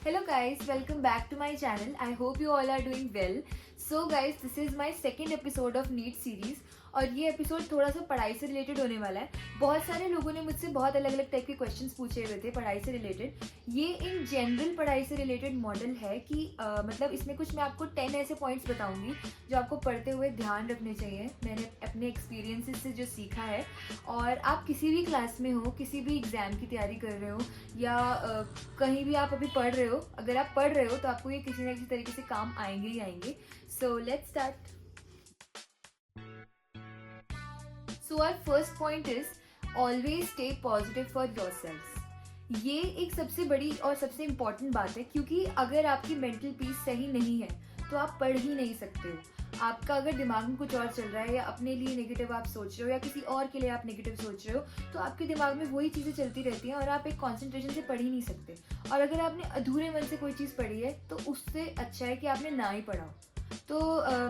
Hello guys, welcome back to my channel. I hope you all are doing well. So guys, this is my second episode of NEET series और ये episode थोड़ा सा पढ़ाई से related होने वाला है। बहुत सारे लोगों ने मुझसे बहुत अलग अलग टाइप के क्वेश्चंस पूछे हुए थे पढ़ाई से रिलेटेड। ये इन जनरल पढ़ाई से रिलेटेड मॉडल है कि मतलब इसमें कुछ मैं आपको 10 ऐसे पॉइंट्स बताऊंगी जो आपको पढ़ते हुए ध्यान रखने चाहिए। मैंने अपने एक्सपीरियंसेस से जो सीखा है, और आप किसी भी क्लास में हो, किसी भी एग्ज़ाम की तैयारी कर रहे हो या कहीं भी आप अभी पढ़ रहे हो, अगर आप पढ़ रहे हो तो आपको ये किसी न किसी तरीके से काम आएंगे ही आएंगे। So let's start. So our first point is always stay positive for yourselves। ये एक सबसे बड़ी और सबसे इम्पॉर्टेंट बात है, क्योंकि अगर आपकी मेंटल पीस सही नहीं है तो आप पढ़ ही नहीं सकते हो। आपका अगर दिमाग में कुछ और चल रहा है या अपने लिए नेगेटिव आप सोच रहे हो या किसी और के लिए आप नेगेटिव सोच रहे हो, तो आपके दिमाग में वही चीज़ें चलती रहती हैं और आप एक कंसंट्रेशन से पढ़ ही नहीं सकते। और अगर आपने अधूरे मन से कोई चीज़ पढ़ी है तो उससे अच्छा है कि आपने ना ही पढ़ा हो। तो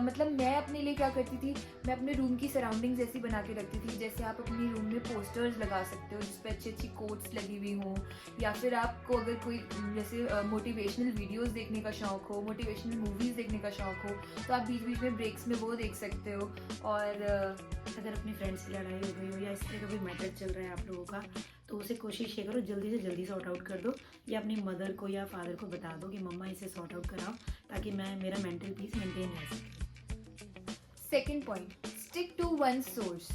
मतलब मैं अपने लिए क्या करती थी, मैं अपने रूम की सराउंडिंग्स ऐसी बना के रखती थी। जैसे आप अपने रूम में पोस्टर्स लगा सकते हो जिस पे अच्छी अच्छी कोट्स लगी हुई हों, या फिर आपको अगर कोई जैसे मोटिवेशनल वीडियोस देखने का शौक़ हो, मोटिवेशनल मूवीज़ देखने का शौक़ हो, तो आप बीच बीच में ब्रेक्स में वो देख सकते हो। और अगर अपनी फ्रेंड से लड़ाई हो गई हो या इस तरह का कोई मैटर चल रहा है आप लोगों का, तो उसे कोशिश ये करो जल्दी से जल्दी सॉर्ट आउट कर दो, या अपनी मदर को या फादर को बता दो कि मम्मा इसे सॉर्ट आउट कराओ, ताकि मेरा मेंटल पीस मेंटेन रह सके। Second point, stick to one source.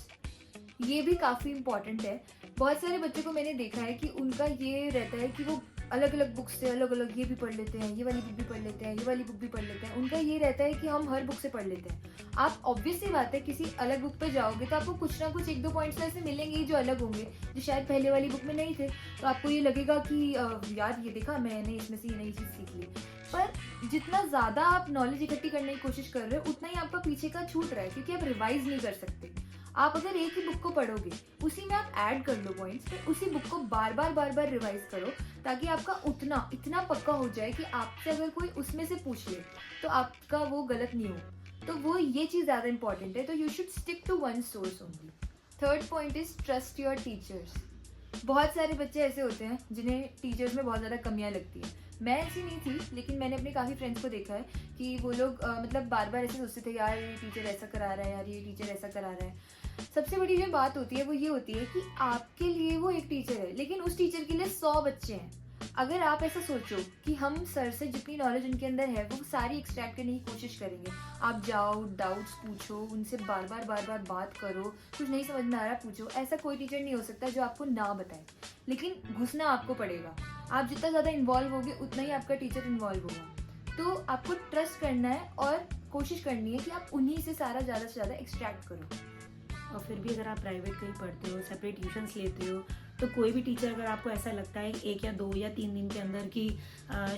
ये भी काफ़ी इम्पॉर्टेंट है। बहुत सारे बच्चों को मैंने देखा है कि उनका ये रहता है कि वो अलग अलग बुक से अलग अलग ये भी पढ़ लेते हैं, ये वाली बुक भी पढ़ लेते हैं, ये वाली बुक भी पढ़ लेते हैं। उनका ये रहता है कि हम हर बुक से पढ़ लेते हैं। आप ऑब्वियस सी बात है, किसी अलग बुक पे जाओगे तो आपको कुछ ना कुछ एक दो पॉइंट्स ऐसे मिलेंगे ही जो अलग होंगे, जो शायद पहले वाली बुक में नहीं थे। तो आपको ये लगेगा कि यार ये देखा मैंने, इसमें से ये नई चीज़ सीख ली। पर जितना ज़्यादा आप नॉलेज इकट्ठी करने की कोशिश कर रहे हो, उतना ही आपका पीछे का छूट रहा है, क्योंकि आप रिवाइज नहीं कर सकते। आप अगर एक ही बुक को पढ़ोगे, उसी में आप ऐड कर लो पॉइंट्स, फिर उसी बुक को बार बार रिवाइज करो, ताकि आपका इतना पक्का हो जाए कि आपसे अगर कोई उसमें से पूछ ले तो आपका वो गलत नहीं हो। तो वो ये चीज़ ज़्यादा इंपॉर्टेंट है। तो you should stick to one source only. Third point is trust your teachers. बहुत सारे बच्चे ऐसे होते हैं जिन्हें टीचर्स में बहुत ज़्यादा कमियाँ लगती हैं। मैं ऐसी नहीं थी, लेकिन मैंने अपने काफ़ी फ्रेंड्स को देखा है कि वो लोग मतलब बार बार ऐसे सोचते थे, यार ये टीचर ऐसा करा रहा है, यार ये टीचर ऐसा करा रहा है। सबसे बड़ी जो बात होती है वो ये होती है कि आपके लिए वो एक टीचर है, लेकिन उस टीचर के लिए 100 बच्चे हैं। अगर आप ऐसा सोचो कि हम सर से जितनी नॉलेज उनके अंदर है वो सारी एक्सट्रैक्ट करने की कोशिश करेंगे, आप जाओ, डाउट्स पूछो, उनसे बार बार बात करो, कुछ नहीं समझ में आ रहा पूछो, ऐसा कोई टीचर नहीं हो सकता जो आपको ना बताए। लेकिन घुसना आपको पड़ेगा। आप जितना ज़्यादा इन्वॉल्व होगे उतना ही आपका टीचर इन्वॉल्व होगा। तो आपको ट्रस्ट करना है और कोशिश करनी है कि आप उन्हीं से सारा ज़्यादा से ज़्यादा एक्सट्रैक्ट करो। और फिर भी अगर आप प्राइवेट कहीं पढ़ते हो, सेपरेट ट्यूशन्स लेते हो, तो कोई भी टीचर अगर आपको ऐसा लगता है 1 या 2 या 3 दिन के अंदर कि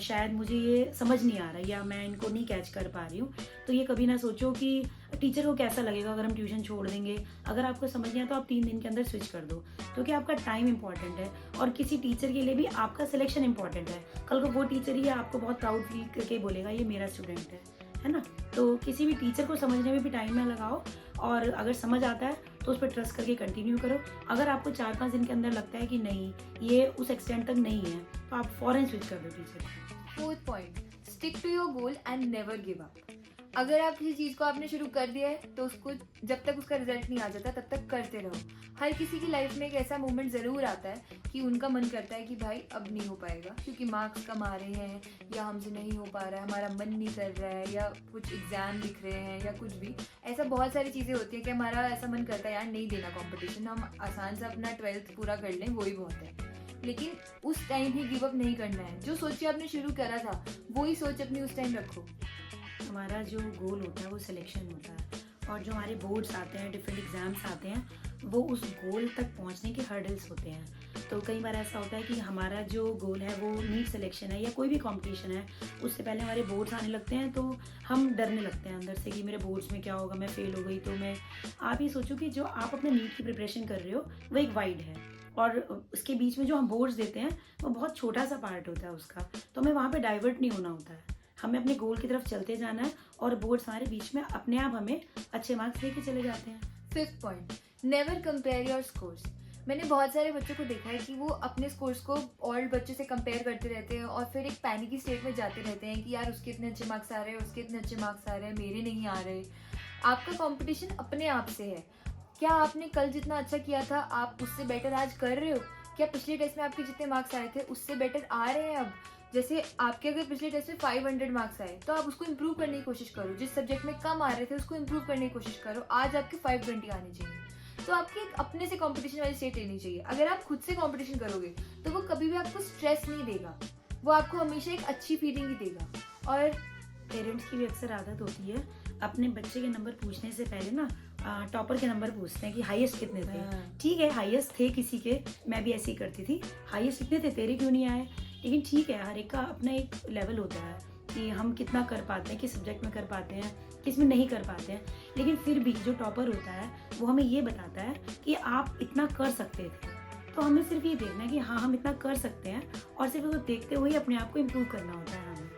शायद मुझे ये समझ नहीं आ रहा है या मैं इनको नहीं कैच कर पा रही हूँ, तो ये कभी ना सोचो कि टीचर को कैसा लगेगा अगर हम ट्यूशन छोड़ देंगे। अगर आपको समझ नहीं आया तो आप 3 दिन के अंदर स्विच कर दो, क्योंकि आपका टाइम इंपॉर्टेंट है और किसी टीचर के लिए भी आपका सिलेक्शन इंपॉर्टेंट है। कल को वो टीचर ही आपको बहुत प्राउड फील करके बोलेगा ये मेरा स्टूडेंट है ना। तो किसी भी टीचर को समझने में भी टाइम ना लगाओ, और अगर समझ आता है तो उस पर ट्रस्ट करके कंटिन्यू करो। अगर आपको 4-5 दिन के अंदर लगता है कि नहीं ये उस एक्सटेंट तक नहीं है, तो आप फौरन स्विच कर दो teacher. Fourth point, stick to your goal and never give up. अगर आप किसी चीज़ को आपने शुरू कर दिया है तो उसको जब तक उसका रिजल्ट नहीं आ जाता तब तक करते रहो। हर किसी की लाइफ में एक ऐसा मोमेंट ज़रूर आता है कि उनका मन करता है कि भाई अब नहीं हो पाएगा, क्योंकि मार्क्स कम आ रहे हैं, या हमसे नहीं हो पा रहा है, हमारा मन नहीं कर रहा है, या कुछ एग्ज़ाम लिख रहे हैं, या कुछ भी ऐसा बहुत सारी चीज़ें होती हैं कि हमारा ऐसा मन करता है यार नहीं देना कॉम्पिटिशन, हम आसान से अपना 12th पूरा कर लें, वही बहुत है। लेकिन उस टाइम ही गिव अप नहीं करना है। जो सोचिए आपने शुरू करा था वही सोच अपनी उस टाइम रखो। हमारा जो गोल होता है वो सिलेक्शन होता है, और जो हमारे बोर्ड्स आते हैं, डिफरेंट एग्ज़ाम्स आते हैं, वो उस गोल तक पहुंचने के हर्डल्स होते हैं। तो कई बार ऐसा होता है कि हमारा जो गोल है वो नीट सिलेक्शन है या कोई भी कंपटीशन है, उससे पहले हमारे बोर्ड्स आने लगते हैं, तो हम डरने लगते हैं अंदर से कि मेरे बोर्ड्स में क्या होगा, मैं फेल हो गई तो मैं। आप ये सोचो कि जो आप अपने नीट की प्रिपरेशन कर रहे हो वो एक वाइड है, और उसके बीच में जो हम बोर्ड्स देते हैं वो बहुत छोटा सा पार्ट होता है उसका। तो हमें वहाँ पर डाइवर्ट नहीं होना होता है, हमें अपने गोल की तरफ चलते जाना है, और बोर्ड्स हमारे बीच में अपने आप हमें अच्छे मार्क्स लेके चले जाते हैं। Fifth point, never compare your scores. मैंने बहुत सारे बच्चों को देखा है कि वो अपने स्कोर्स को और बच्चों से कंपेयर करते रहते हैं और फिर एक पैनिकी स्टेट में जाते रहते हैं कि यार उसके इतने अच्छे मार्क्स आ रहे हैं, उसके इतने अच्छे मार्क्स आ रहे हैं, मेरे नहीं आ रहे। आपका कंपटीशन अपने आप से है। क्या आपने कल जितना अच्छा किया था आप उससे बेटर आज कर रहे हो? क्या पिछले टेस्ट में आपके जितने मार्क्स आए थे उससे बेटर आ रहे हैं अब? जैसे आपके अगर पिछले टेस्ट में 500 मार्क्स आए तो आप उसको इम्प्रूव करने की कोशिश करो। जिस सब्जेक्ट में कम आ रहे थे उसको इम्प्रूव करने की कोशिश करो। आज आपके 520 आने चाहिए। तो आपकी एक अपने से कंपटीशन वाली स्टेट लेनी चाहिए। अगर आप खुद से कंपटीशन करोगे तो वो कभी भी आपको स्ट्रेस नहीं देगा, वो आपको हमेशा एक अच्छी फीलिंग ही देगा। और पेरेंट्स की भी अक्सर आदत होती है अपने बच्चे के नंबर पूछने से पहले ना टॉपर के नंबर पूछते हैं कि हाईएस्ट कितने थे। ठीक है, हाईएस्ट थे किसी के, मैं भी ऐसे ही करती थी, हाईएस्ट कितने थे, तेरे क्यों नहीं आए। लेकिन ठीक है, हर एक का अपना एक लेवल होता है कि हम कितना कर पाते हैं, किस सब्जेक्ट में कर पाते हैं, किस में नहीं कर पाते हैं। लेकिन फिर भी जो टॉपर होता है वो हमें ये बताता है कि आप इतना कर सकते थे। तो हमें सिर्फ ये देखना है कि हाँ हम इतना कर सकते हैं, और सिर्फ उसको देखते हुए अपने आप को इम्प्रूव करना होता है हमें।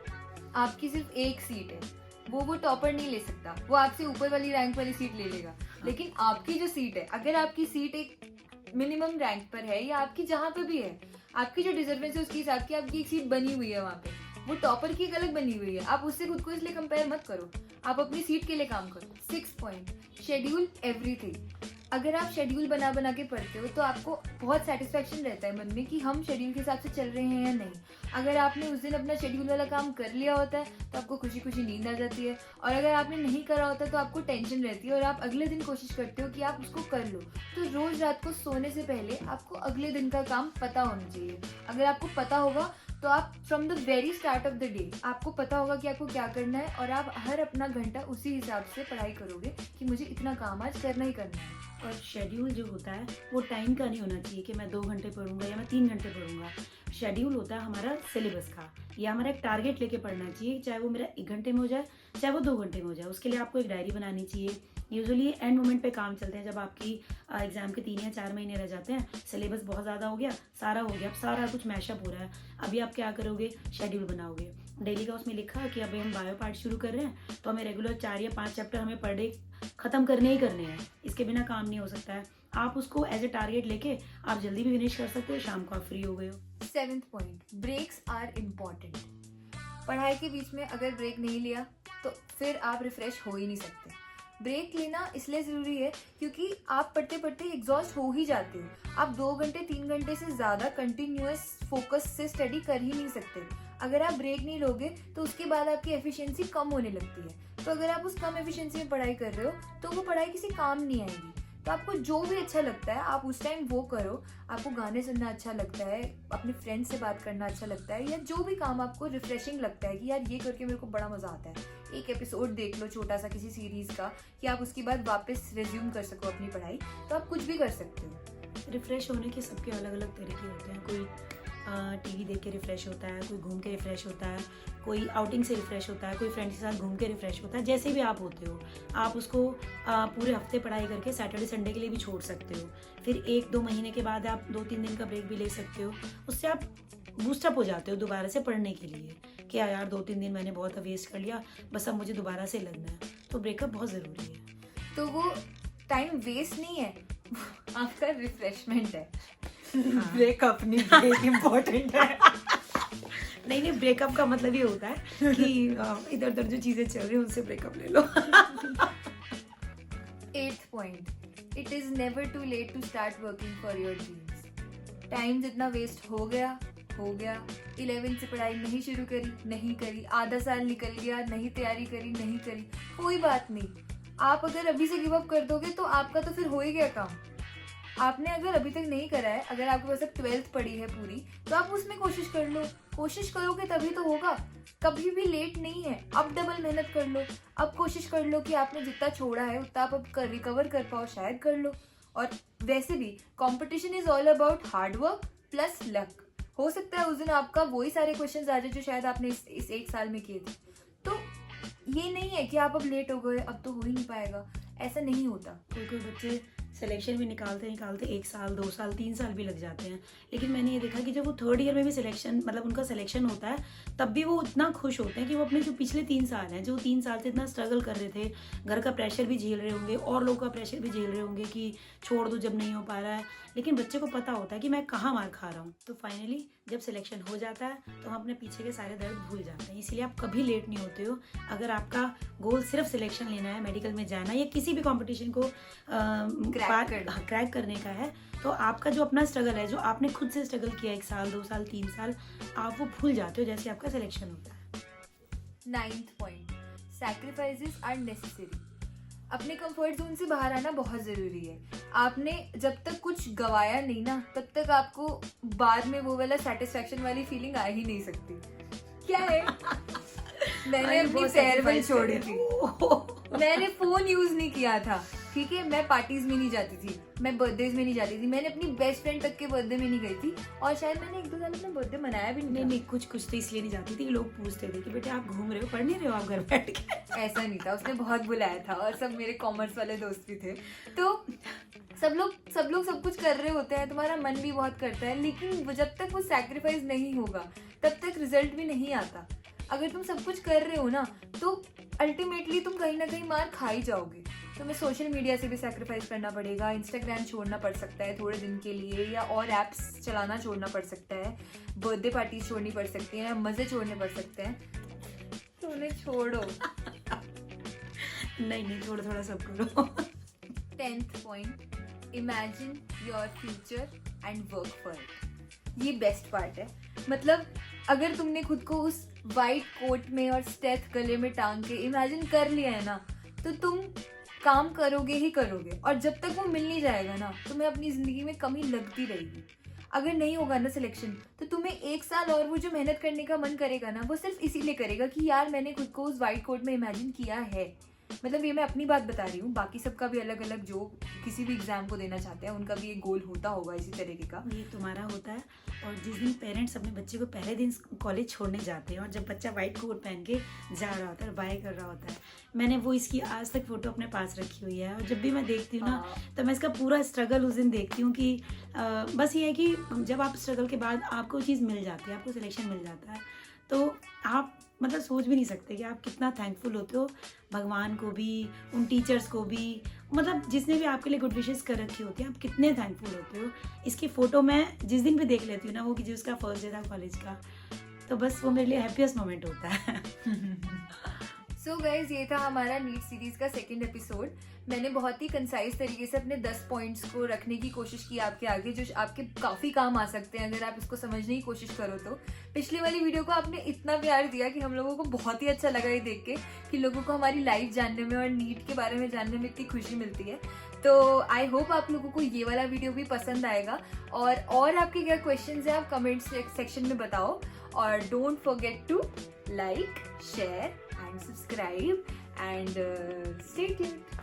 आपकी सिर्फ एक सीट है, वो टॉपर नहीं ले सकता, वो आपसे ऊपर वाली रैंक वाली सीट ले लेगा। लेकिन आपकी जो सीट है, अगर आपकी सीट एक मिनिमम रैंक पर है या आपकी जहाँ पे भी है, आपकी जो डिजर्वेंस है उसके हिसाब की आपकी एक सीट बनी हुई है वहाँ पे, वो टॉपर की एक अलग बनी हुई है। आप उससे खुद को इसलिए कंपेयर मत करो, आप अपनी सीट के लिए काम करो। 6 पॉइंट, शेड्यूल एवरीथिंग। अगर आप शेड्यूल बना बना के पढ़ते हो तो आपको बहुत सेटिस्फेक्शन रहता है मन में कि हम शेड्यूल के हिसाब से चल रहे हैं या नहीं। अगर आपने उस दिन अपना शेड्यूल वाला काम कर लिया होता है तो आपको खुशी खुशी नींद आ जाती है, और अगर आपने नहीं करा होता तो आपको टेंशन रहती है और आप अगले दिन कोशिश करते हो कि आप उसको कर लो। तो रोज रात को सोने से पहले आपको अगले दिन का काम पता होना चाहिए। अगर आपको पता होगा तो आप from the very start of the day आपको पता होगा कि आपको क्या करना है, और आप हर अपना घंटा उसी हिसाब से पढ़ाई करोगे कि मुझे इतना काम आज करना ही करना है। और शेड्यूल जो होता है वो टाइम का नहीं होना चाहिए कि मैं 2 घंटे पढ़ूंगा या मैं 3 घंटे पढ़ूंगा। शेड्यूल होता है हमारा सिलेबस का, या हमारा एक टारगेट लेके पढ़ना चाहिए, चाहे वो मेरा 1 घंटे में हो जाए, चाहे वो 2 घंटे में हो जाए। उसके लिए आपको एक डायरी बनानी चाहिए। यूजुअली एंड मोमेंट पे काम चलते हैं, जब आपकी एग्जाम के 3 या 4 महीने रह जाते हैं, सिलेबस बहुत ज़्यादा हो गया, सारा हो गया, अब सारा कुछ मैशअप हो रहा है। अभी आप क्या करोगे, शेड्यूल बनाओगे। डेली का उसमें लिखा कि अभी हम बायो पार्ट शुरू कर रहे हैं तो हमें रेगुलर 4 या 5 चैप्टर हमें पर डे खत्म करने ही करने हैं, इसके बिना काम नहीं हो सकता है। आप उसको एज ए टारगेट लेके आप जल्दी भी फिनिश कर सकते हो, शाम को आप फ्री हो गए हो। 7th point, breaks are important. पढ़ाई के बीच में अगर ब्रेक नहीं लिया तो फिर आप रिफ्रेश हो ही नहीं सकते। ब्रेक लेना इसलिए ज़रूरी है क्योंकि आप पढ़ते पढ़ते एग्जॉस्ट हो ही जाते हो। आप 2 घंटे 3 घंटे से ज़्यादा कंटिन्यूअस फोकस से स्टडी कर ही नहीं सकते। अगर आप ब्रेक नहीं लोगे तो उसके बाद आपकी एफिशिएंसी कम होने लगती है। तो अगर आप उस कम एफिशिएंसी में पढ़ाई कर रहे हो तो वो पढ़ाई किसी काम नहीं आएगी। तो आपको जो भी अच्छा लगता है आप उस टाइम वो करो। आपको गाने सुनना अच्छा लगता है, अपने फ्रेंड्स से बात करना अच्छा लगता है, या जो भी काम आपको रिफ्रेशिंग लगता है कि यार ये करके मेरे को बड़ा मज़ा आता है, एक एपिसोड देख लो छोटा सा किसी सीरीज़ का कि आप उसके बाद वापस रिज्यूम कर सको अपनी पढ़ाई, तो आप कुछ भी कर सकते हो। रिफ्रेश होने के सबके अलग अलग तरीके होते हैं। कोई टीवी देख के रिफ्रेश होता है, कोई घूम के रिफ्रेश होता है, कोई आउटिंग से रिफ्रेश होता है, कोई फ्रेंड्स के साथ घूम के रिफ्रेश होता है। जैसे भी आप होते हो, आप उसको पूरे हफ्ते पढ़ाई करके सैटरडे संडे के लिए भी छोड़ सकते हो। फिर 1-2 महीने के बाद आप 2-3 दिन का ब्रेक भी ले सकते हो। उससे आप बूस्टअप हो जाते हो दोबारा से पढ़ने के लिए कि यार 2-3 दिन मैंने बहुत वेस्ट कर लिया, बस अब मुझे दोबारा से लगना है। तो ब्रेकअप बहुत ज़रूरी है। तो वो टाइम वेस्ट नहीं है, आपका रिफ्रेशमेंट है। ब्रेकअप नहीं, ब्रेक इम्पोर्टेंट है। नहीं, ब्रेकअप का मतलब ये होता है कि इधर उधर जो चीजें चल रही हैं उनसे ब्रेकअप ले लो। 8th point, it is never too late to start working for your dreams. Time जितना वेस्ट हो गया 11th से पढ़ाई नहीं शुरू करी, नहीं करी, आधा साल निकल गया, नहीं तैयारी करी, नहीं करी, कोई बात नहीं। आप अगर अभी से गिव अप कर दोगे तो आपका तो फिर हो ही गया काम। आपने अगर अभी तक नहीं करा है, अगर आपके पास अब 12th पड़ी है पूरी, तो आप उसमें कोशिश कर लो। कोशिश करोगे तभी तो होगा, कभी भी लेट नहीं है। अब डबल मेहनत कर लो, अब कोशिश कर लो कि आपने जितना छोड़ा है उतना आप अब रिकवर कर पाओ, शायद कर लो। और वैसे भी competition is all about hard work plus luck. हो सकता है उस दिन आपका वही सारे क्वेश्चंस आ जाए जो शायद आपने इस 1 साल में किए थे। तो ये नहीं है कि आप अब लेट हो गए, अब तो हो ही नहीं पाएगा, ऐसा नहीं होता। कोई बच्चे सिलेक्शन भी निकालते निकालते 1 साल 2 साल 3 साल भी लग जाते हैं। लेकिन मैंने ये देखा कि जब वो 3rd ईयर में भी सिलेक्शन मतलब उनका सिलेक्शन होता है, तब भी वो इतना खुश होते हैं कि वो अपने जो पिछले 3 साल हैं, जो 3 साल से इतना स्ट्रगल कर रहे थे, घर का प्रेशर भी झेल रहे होंगे और लोगों का प्रेशर भी झेल रहे होंगे कि छोड़ दो जब नहीं हो पा रहा है, लेकिन बच्चे को पता होता है कि मैं कहाँ मार खा रहा हूँ। तो फाइनली जब सिलेक्शन हो जाता है तो हम अपने पीछे के सारे दर्द भूल जाते हैं। इसलिए आप कभी लेट नहीं होते हो। अगर आपका गोल सिर्फ सिलेक्शन लेना है, मेडिकल में जाना है या किसी भी कंपटीशन को क्रैक करने का है, तो आपका जो अपना स्ट्रगल है, जो आपने खुद से स्ट्रगल किया 1 साल 2 साल 3 साल, आप वो भूल जाते हो जैसे आपका सिलेक्शन होता है। 9th point, sacrifices are necessary. अपने कंफर्ट जोन से बाहर आना बहुत ज़रूरी है। आपने जब तक कुछ गवाया नहीं ना, तब तक आपको बाद में वो वाला सेटिस्फैक्शन वाली फीलिंग आ ही नहीं सकती। क्या है मैंने अपनी फेयरवेल छोड़ी थी, मैंने फोन यूज नहीं किया था, ठीक है, मैं पार्टीज में नहीं जाती थी, मैं बर्थडेज में नहीं जाती थी, मैंने अपनी बेस्ट फ्रेंड तक के बर्थडे में नहीं गई थी, और शायद मैंने 1-2 साल अपना बर्थडे मनाया भी नहीं। नहीं, कुछ तो इसलिए नहीं जाती थी कि लोग पूछते थे कि बेटे आप घूम रहे हो, पढ़ नहीं रहे हो आप घर बैठ के। ऐसा नहीं था, उसने बहुत बुलाया था और सब मेरे कॉमर्स वाले दोस्त भी थे। तो सब लोग सब कुछ कर रहे होते हैं, तुम्हारा मन भी बहुत करता है, लेकिन जब तक वो सैक्रिफाइस नहीं होगा तब तक रिजल्ट भी नहीं आता। अगर तुम सब कुछ कर रहे हो ना, तो अल्टीमेटली तुम कहीं ना कहीं मार खा ही जाओगे। तुम्हें सोशल मीडिया से भी सैक्रिफाइस करना पड़ेगा, इंस्टाग्राम छोड़ना पड़ सकता है थोड़े दिन के लिए, या और ऐप्स चलाना छोड़ना पड़ सकता है, बर्थडे पार्टीज छोड़नी पड़ सकती हैं, मज़े छोड़ने पड़ सकते हैं। तो उन्हें छोड़ो। नहीं, थोड़ा सब करो। 10th point, imagine your future and work for it. ये बेस्ट पार्ट है। मतलब अगर तुमने खुद को उस वाइट कोट में और स्टेथ गले में टांग के इमेजिन कर लिया है ना, तो तुम काम करोगे ही करोगे, और जब तक वो मिल नहीं जाएगा ना, तुम्हें अपनी जिंदगी में कमी लगती रहेगी। अगर नहीं होगा ना सिलेक्शन, तो तुम्हें 1 साल और वो जो मेहनत करने का मन करेगा ना, वो सिर्फ इसीलिए करेगा कि यार मैंने खुद को उस वाइट कोट में इमेजिन किया है। मतलब ये मैं अपनी बात बता रही हूँ, बाकी सबका भी अलग अलग, जो किसी भी एग्जाम को देना चाहते हैं उनका भी एक गोल होता होगा इसी तरीके का। ये तुम्हारा होता है। और जिस दिन पेरेंट्स अपने बच्चे को पहले दिन कॉलेज छोड़ने जाते हैं और जब बच्चा वाइट कोट पहन के जा रहा होता है, बाय कर रहा होता है, मैंने वो इसकी आज तक फोटो अपने पास रखी हुई है। और जब भी मैं देखती हूँ ना, तो मैं इसका पूरा स्ट्रगल उस दिन देखती हूँ कि बस ये है कि जब आप स्ट्रगल के बाद आपको चीज़ मिल जाती है, आपको सिलेक्शन मिल जाता है, तो आप मतलब सोच भी नहीं सकते कि आप कितना थैंकफुल होते हो भगवान को भी, उन टीचर्स को भी, मतलब जिसने भी आपके लिए गुड विशेस कर रखी होती है, आप कितने थैंकफुल होते हो। इसकी फ़ोटो मैं जिस दिन भी देख लेती हूँ ना, वो कि जिसका फर्स्ट डे था कॉलेज का, तो बस वो मेरे लिए हैप्पीएस्ट मोमेंट होता है। सो गाइज, ये था हमारा नीट सीरीज का 2nd एपिसोड। मैंने बहुत ही कंसाइज तरीके से अपने 10 पॉइंट्स को रखने की कोशिश की आपके आगे, जो आपके काफ़ी काम आ सकते हैं अगर आप इसको समझने की कोशिश करो तो। पिछली वाली वीडियो को आपने इतना प्यार दिया कि हम लोगों को बहुत ही अच्छा लगा ये देख के कि लोगों को हमारी लाइफ जानने में और नीट के बारे में जानने में इतनी खुशी मिलती है। तो आई होप आप लोगों को ये वाला वीडियो भी पसंद आएगा। और आपके क्या क्वेश्चंस हैं आप कमेंट सेक्शन में बताओ, और don't forget to like, share and subscribe and stay tuned.